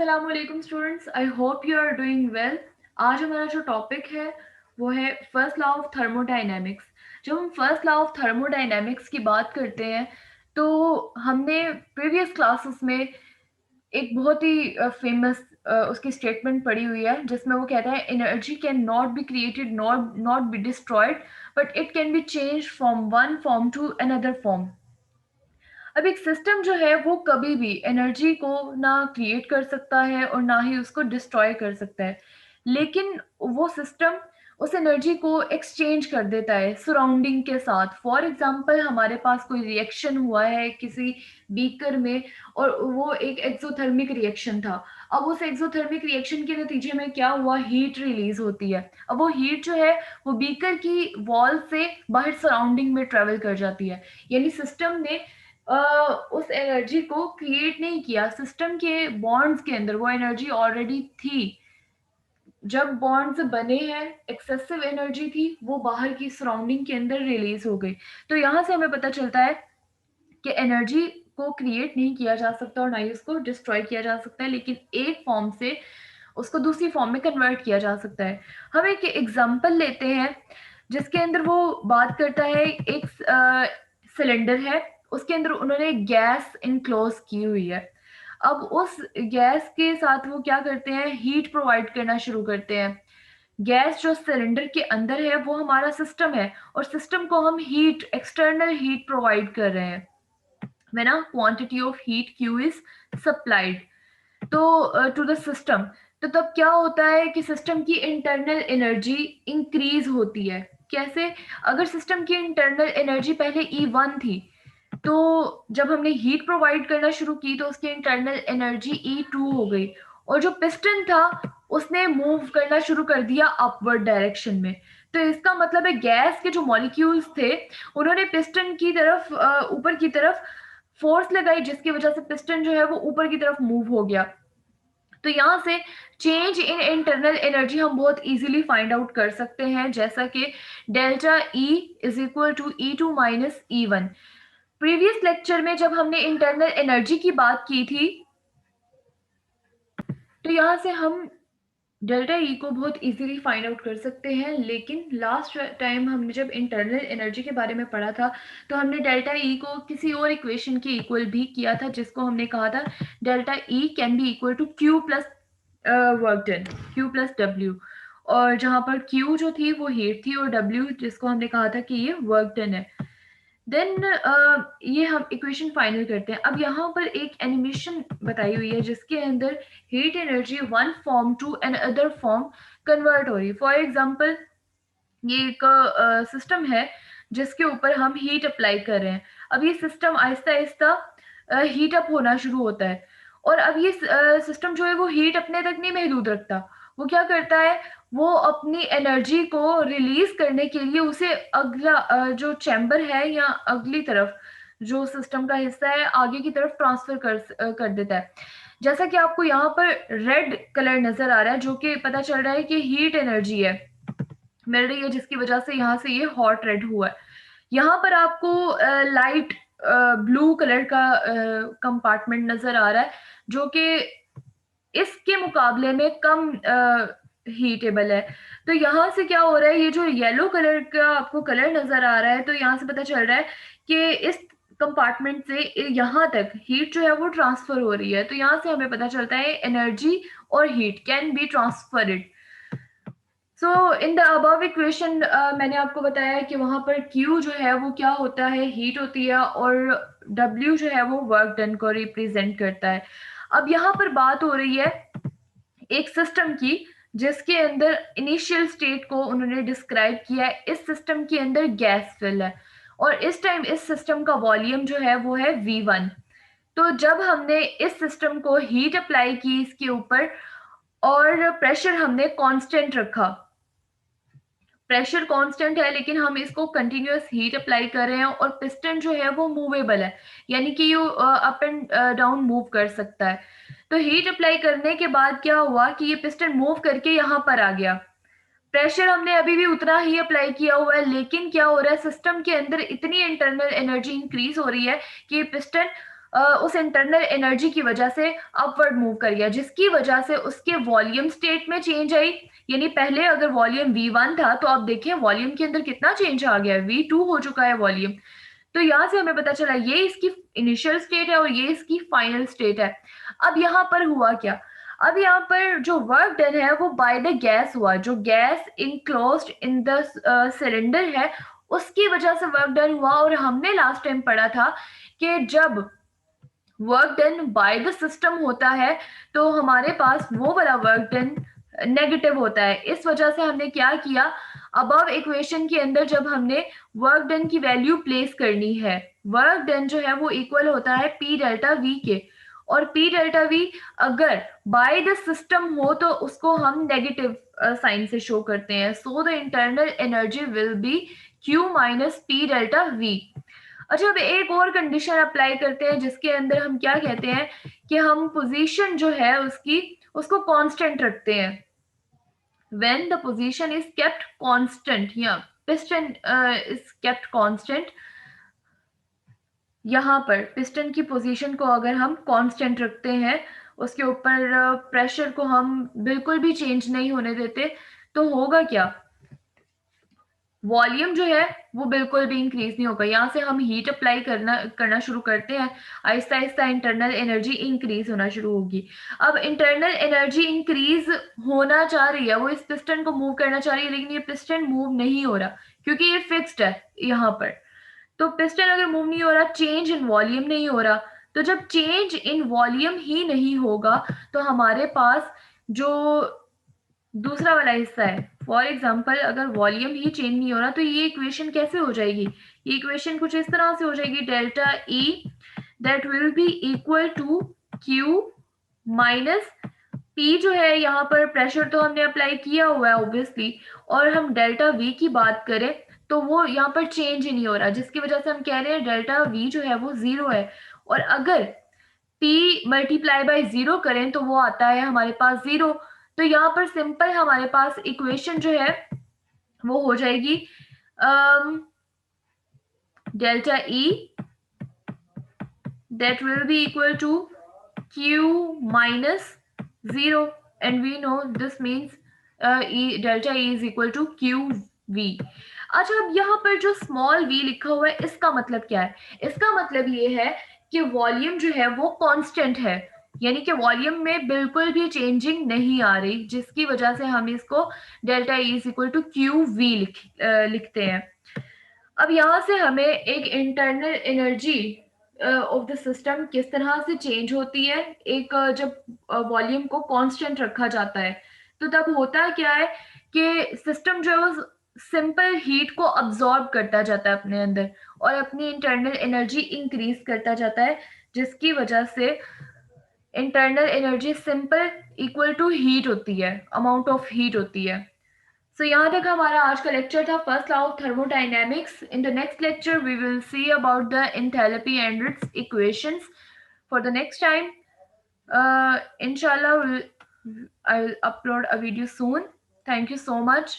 अस्सलाम वालेकुम students, I hope you are doing well. आज हमारा जो टॉपिक है वो है फर्स्ट लॉ ऑफ थर्मोडायनेमिक्स। जब हम फर्स्ट लॉ ऑफ थर्मोडायनेमिक्स की बात करते हैं तो हमने प्रीवियस क्लासेस में एक बहुत ही फेमस उसकी स्टेटमेंट पढ़ी हुई है जिसमें वो कहता है energy can not be created not not be destroyed but it can be change from one form to another form. अब एक सिस्टम जो है वो कभी भी एनर्जी को ना क्रिएट कर सकता है और ना ही उसको डिस्ट्रॉय कर सकता है, लेकिन वो सिस्टम उस एनर्जी को एक्सचेंज कर देता है सराउंडिंग के साथ। फॉर एग्जांपल हमारे पास कोई रिएक्शन हुआ है किसी बीकर में और वो एक एक्सोथर्मिक रिएक्शन था। अब उस एक्सोथर्मिक रिएक्शन के नतीजे में क्या हुआ, हीट रिलीज होती है। अब वो हीट जो है वो बीकर की वॉल से बाहर सराउंडिंग में ट्रेवल कर जाती है, यानी सिस्टम ने उस एनर्जी को क्रिएट नहीं किया। सिस्टम के बॉन्ड्स के अंदर वो एनर्जी ऑलरेडी थी। जब बॉन्ड्स बने हैं एक्सेसिव एनर्जी थी, वो बाहर की सराउंडिंग के अंदर रिलीज हो गई। तो यहाँ से हमें पता चलता है कि एनर्जी को क्रिएट नहीं किया जा सकता और ना ही उसको डिस्ट्रॉय किया जा सकता है, लेकिन एक फॉर्म से उसको दूसरी फॉर्म में कन्वर्ट किया जा सकता है। हम एक एग्जांपल लेते हैं जिसके अंदर वो बात करता है। एक सिलेंडर है, उसके अंदर उन्होंने गैस इनक्लोज की हुई है। अब उस गैस के साथ वो क्या करते हैं, हीट प्रोवाइड करना शुरू करते हैं। गैस जो सिलेंडर के अंदर है वो हमारा सिस्टम है और सिस्टम को हम हीट एक्सटर्नल हीट प्रोवाइड कर रहे हैं। when a quantity of heat q is supplied तो टू द सिस्टम, तो तब क्या होता है कि सिस्टम की इंटरनल एनर्जी इंक्रीज होती है। कैसे? अगर सिस्टम की इंटरनल एनर्जी पहले E1 थी, तो जब हमने हीट प्रोवाइड करना शुरू की तो उसकी इंटरनल एनर्जी E2 हो गई और जो पिस्टन था उसने मूव करना शुरू कर दिया अपवर्ड डायरेक्शन में। तो इसका मतलब है गैस के जो मॉलिक्यूल्स थे उन्होंने पिस्टन की तरफ ऊपर की तरफ फोर्स लगाई, जिसकी वजह से पिस्टन जो है वो ऊपर की तरफ मूव हो गया। तो यहाँ से चेंज इन इंटरनल एनर्जी हम बहुत इजीली फाइंड आउट कर सकते हैं, जैसा कि delta E is equal to E2 minus E1। Previous lecture में जब हमने इंटरनल एनर्जी की बात की थी तो यहाँ से हम डेल्टा ई को बहुत इजीली फाइंड आउट कर सकते हैं, लेकिन लास्ट टाइम हमने जब इंटरनल एनर्जी के बारे में पढ़ा था तो हमने डेल्टा ई को किसी और इक्वेशन के इक्वल भी किया था, जिसको हमने कहा था delta E can be equal to Q plus work done, Q plus W. और जहां पर क्यू जो थी वो हीट थी और डब्ल्यू जिसको हमने कहा था कि ये वर्क डन है। देन ये हम इक्वेशन फाइनल करते हैं। अब यहाँ पर एक एनिमेशन बताई हुई है जिसके अंदर heat energy one form to an other form convert हो रही है। फॉर एग्जाम्पल ये एक सिस्टम है जिसके ऊपर हम हीट अप्लाई कर रहे हैं। अब ये system Aahista Aahista heat up होना शुरू होता है और अब ये सिस्टम जो है वो हीट अपने तक नहीं महदूद रखता। वो क्या करता है, वो अपनी एनर्जी को रिलीज करने के लिए उसे अगला जो चैम्बर है या अगली तरफ जो सिस्टम का हिस्सा है आगे की तरफ ट्रांसफर कर देता है। जैसा कि आपको यहाँ पर रेड कलर नजर आ रहा है, जो कि पता चल रहा है कि हीट एनर्जी है मिल रही है, जिसकी वजह से यहाँ से ये हॉट रेड हुआ है। यहाँ पर आपको लाइट ब्लू कलर का कंपार्टमेंट नजर आ रहा है जो कि इसके मुकाबले में कम हीटेबल है। तो यहाँ से क्या हो रहा है, ये जो येलो कलर का आपको कलर नजर आ रहा है, तो यहाँ से पता चल रहा है कि इस कंपार्टमेंट से यहाँ तक हीट जो है वो ट्रांसफर हो रही है। तो यहाँ से हमें पता चलता है एनर्जी और heat can be transferred. So in the above equation मैंने आपको बताया कि वहां पर Q जो है वो क्या होता है, हीट होती है, और W जो है वो वर्क डन को रिप्रेजेंट करता है। अब यहाँ पर बात हो रही है एक सिस्टम की जिसके अंदर इनिशियल स्टेट को उन्होंने डिस्क्राइब किया है। इस सिस्टम के अंदर गैस फिल है और इस टाइम इस सिस्टम का वॉल्यूम जो है वो है V1। तो जब हमने इस सिस्टम को हीट अप्लाई की इसके ऊपर और प्रेशर हमने कांस्टेंट रखा, प्रेशर कांस्टेंट है लेकिन हम इसको कंटिन्यूअस हीट अप्लाई कर रहे हैं और पिस्टन जो है वो मूवेबल है, यानी कि ये अप एंड डाउन मूव कर सकता है। तो हीट अप्लाई करने के बाद क्या हुआ कि ये पिस्टन मूव करके यहाँ पर आ गया। प्रेशर हमने अभी भी उतना ही अप्लाई किया हुआ है, लेकिन क्या हो रहा है, सिस्टम के अंदर इतनी इंटरनल एनर्जी इंक्रीज हो रही है कि ये पिस्टन उस इंटरनल एनर्जी की वजह से अपवर्ड मूव कर गया, जिसकी वजह से उसके वॉल्यूम स्टेट में चेंज आई। यानी पहले अगर वॉल्यूम V1 था तो आप देखिए वॉल्यूम के अंदर कितना चेंज आ गया है, V2 हो चुका है वॉल्यूम। तो यहाँ से हमें पता चला ये इसकी इनिशियल स्टेट है और ये इसकी फाइनल स्टेट है। अब यहाँ पर हुआ क्या, अब यहाँ पर जो वर्क डन है वो बाय द गैस हुआ, जो gas enclosed in the cylinder है उसकी वजह से वर्क डन हुआ। और हमने लास्ट टाइम पढ़ा था कि जब work done by the system होता है तो हमारे पास वो वाला वर्क डन नेगेटिव होता है। इस वजह से हमने क्या किया, अबव इक्वेशन के अंदर जब हमने वर्क डन की वैल्यू प्लेस करनी है, वर्क डन जो है वो इक्वल होता है पी डेल्टा वी के, और पी डेल्टा वी अगर बाय द सिस्टम हो तो उसको हम नेगेटिव साइन से शो करते हैं। So the internal energy will be Q minus P delta we. अच्छा, अब एक और कंडीशन अप्लाई करते हैं जिसके अंदर हम क्या कहते हैं कि हम पोजीशन जो है उसकी उसको कांस्टेंट रखते हैं। when the position is kept constant, yeah, piston is kept constant, यहाँ पर पिस्टन की पोजीशन को अगर हम कांस्टेंट रखते हैं, उसके ऊपर प्रेशर को हम बिल्कुल भी चेंज नहीं होने देते, तो होगा क्या, वॉल्यूम जो है वो बिल्कुल भी इंक्रीज नहीं होगा। यहाँ से हम हीट अप्लाई करना शुरू करते हैं, Aahista Aahista internal energy increase होना शुरू होगी। अब इंटरनल एनर्जी इंक्रीज होना चाह रही है, वो इस पिस्टन को मूव करना चाह रही है, लेकिन ये पिस्टन मूव नहीं हो रहा क्योंकि ये फिक्स्ड है यहाँ पर। तो पिस्टन अगर मूव नहीं हो रहा, चेंज इन वॉल्यूम नहीं हो रहा, तो जब चेंज इन वॉल्यूम ही नहीं होगा तो हमारे पास जो दूसरा वाला हिस्सा है, फॉर एग्जाम्पल अगर वॉल्यूम ही चेंज नहीं हो रहा तो ये इक्वेशन कैसे हो जाएगी, ये इक्वेशन कुछ इस तरह से हो जाएगी, delta E that will be equal to Q minus P, जो है यहाँ पर प्रेशर तो हमने अप्लाई किया हुआ है ऑब्वियसली, और हम डेल्टा वी की बात करें तो वो यहाँ पर चेंज ही नहीं हो रहा, जिसकी वजह से हम कह रहे हैं डेल्टा वी जो है वो जीरो है। और अगर p मल्टीप्लाई बाय जीरो करें तो वो आता है हमारे पास जीरो। तो यहाँ पर सिंपल हमारे पास इक्वेशन जो है वो हो जाएगी delta E that will be equal to q minus 0, and we know this means delta E is equal to qv। अच्छा, अब यहाँ पर जो स्मॉल v लिखा हुआ है इसका मतलब क्या है, इसका मतलब ये है कि वॉल्यूम जो है वो कांस्टेंट है, यानी कि वॉल्यूम में बिल्कुल भी चेंजिंग नहीं आ रही, जिसकी वजह से हम इसको delta E is equal to Q V लिखते हैं। अब यहाँ से हमें एक internal energy of the system किस तरह से चेंज होती है, एक जब वॉल्यूम को कांस्टेंट रखा जाता है तो तब होता क्या है कि सिस्टम जो है वो सिंपल हीट को अब्सॉर्ब करता जाता है अपने अंदर और अपनी इंटरनल एनर्जी इंक्रीज करता जाता है, जिसकी वजह से internal energy simple equal to heat होती है, अमाउंट ऑफ हीट होती है। सो यहाँ तक हमारा आज का लेक्चर था, first law of thermodynamics. In the next lecture we will see about the enthalpy and its equations. For the next time, inshallah, I will upload a video soon. Thank you so much.